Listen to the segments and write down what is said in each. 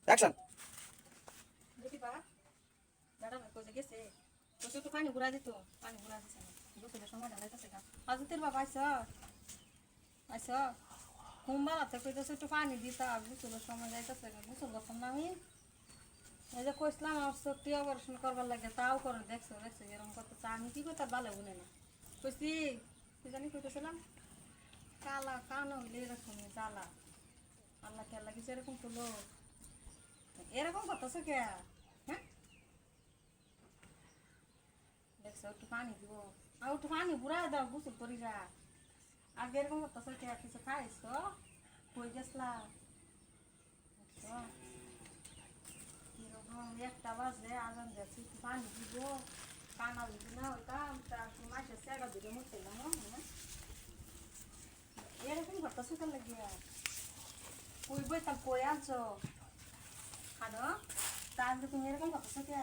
Action. দেখি বা দাদা ভাই কোজে গেছে কোজে তো পানি ঘুরা দিত পানি ঘুরা দিছে না গোসলের সময় ঢালাইতেছে গা হাজতের বাবা আইছ আইছ কুম্বালাতে কইতেছে একটু পানি দিতা গোসলের সময় যাইতেছে গা গোসল করতাম না আমি এই যে কইসলাম আমার চোখটি অপারেশন করবার লাগে তাও করে দেখছো দেখছো এরকম করতেছে আমি কি করতে ভালো গুনে না কইছি কি জানি কইতেছিলাম কালা কানো হইলে এরকম জ্বালা আল্লাহ কেল্লা কিছু এরকম তুলো এরকম করতেছে কে হ্যাঁ দেখছো একটু পানি দিব আর একটু পানি বুড়াই দাও গোসল করি যা আগে এরকম করতেছে কে কিছু খাইছো কই গেছলা দেখছো কিরকম একটা বাজে আজান যাচ্ছি একটু পানি দিব কানা যদি না হইতাম তা মাসের সেগা দিলে মুখছিলাম হ্যাঁ এরকম করতেছে কেন লাগিয়া কই বইতাম কই আনছো খানো তাহলে তুমি এরকম করতেছো কে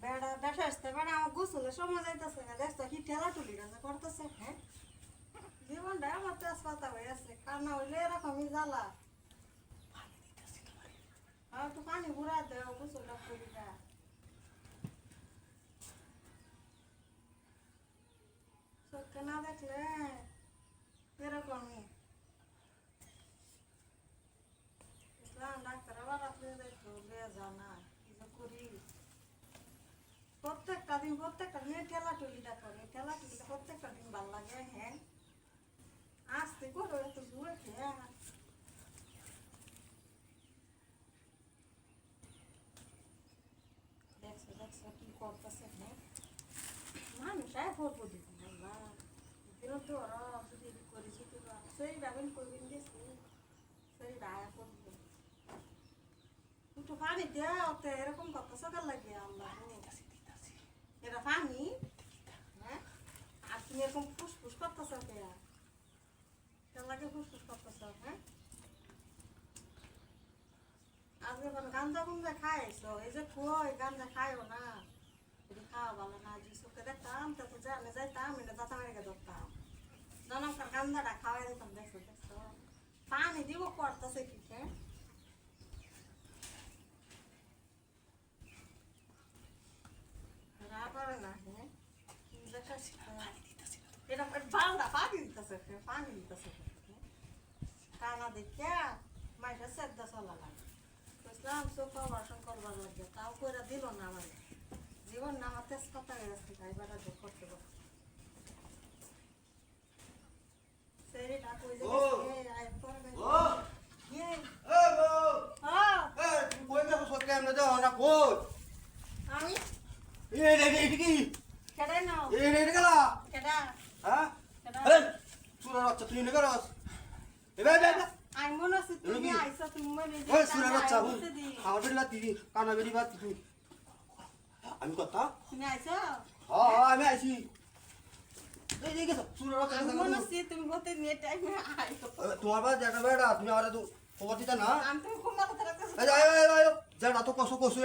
বেড়া বেটা আসতে বেড়া আমার গোসলের সময় যাইতেছে না দেখছো কি ঠেলা টুলি রাজা করতেছে হ্যাঁ জীবনটা আমার তেজপাতা হয়ে আছে কান্না হইলে এরকমই জ্বালা আর একটু পানি ঘুরা দেও গোসলটা করি না চোখকে না দেখলে এরকমই ইসলাম ডাক্তার আবার আপনি দেখো বেজা না কি যে করি প্রত্যেকটা দিন ঠেলা টুলিটা করে ঠেলা টুলিটা প্রত্যেকটা দিন ভাল লাগে হ্যাঁ আসতে করো এত জোরে খেয়ে দেখছো দেখছো কি করতেছে হ্যাঁ মানুষ আয় করবো দিদি আল্লাহ তো ওরা যদি করে যেতে সেই যাবেন করবেন গেছি সেই রায়া করবো একটু পানি দেওয়া এরকম করতেছে কার লাগে আল্লাহ এটা পানি হ্যাঁ আর তুমি এরকম ফুসফুস করতেছ কে লাগে ফুসফুস করতেছ হ্যাঁ আজকে এখন গাঞ্জা গুঞ্জা খাইছো এই যে খুঁই গাঞ্জা খাইও না এটি খাওয়া ভালো না যে চোখে দেখতাম তো জানে যাইতাম এটা দাঁতা মেরে ধরতাম জনকার গাঞ্জাটা খাওয়াই দিতাম দেখছো দেখছো পানি দিব করতেছে কি হ্যাঁ করে না হ্যাঁ এটা বালটা পানি দিতেছে পানি দিতেছে কানা দেখে মাইটা সেদ্ধ চলা লাগে বুঝলাম চোখ অপারেশন করবার লাগে তাও করে দিল না আমার জীবন না আমার তেজপাতা হয়ে গেছে খাইবার করতে পারবো সেটা কই আমি কি কেডাই নাও গেলা কেডা হ্যাঁ কেডা চুরা বাচ্চা তুই নিয়ে গেলাস আমি মনে হচ্ছে তুমি আইসা তুমি মনে চুরা বাচ্চা খাওয়া বেরিয়ে দিদি কানা বেরিয়ে বাদ তুই আমি কথা তুমি আইসা হ্যাঁ হ্যাঁ আমি আইছি মনে হচ্ছে তুমি গতে নিয়ে টাইমে আইসো তোমার বাদ যেটা বেড়া তুমি আমার তো খবর দিতা না আমি তুমি খুব মাথা রাখতেছো যেটা তো কষো কষু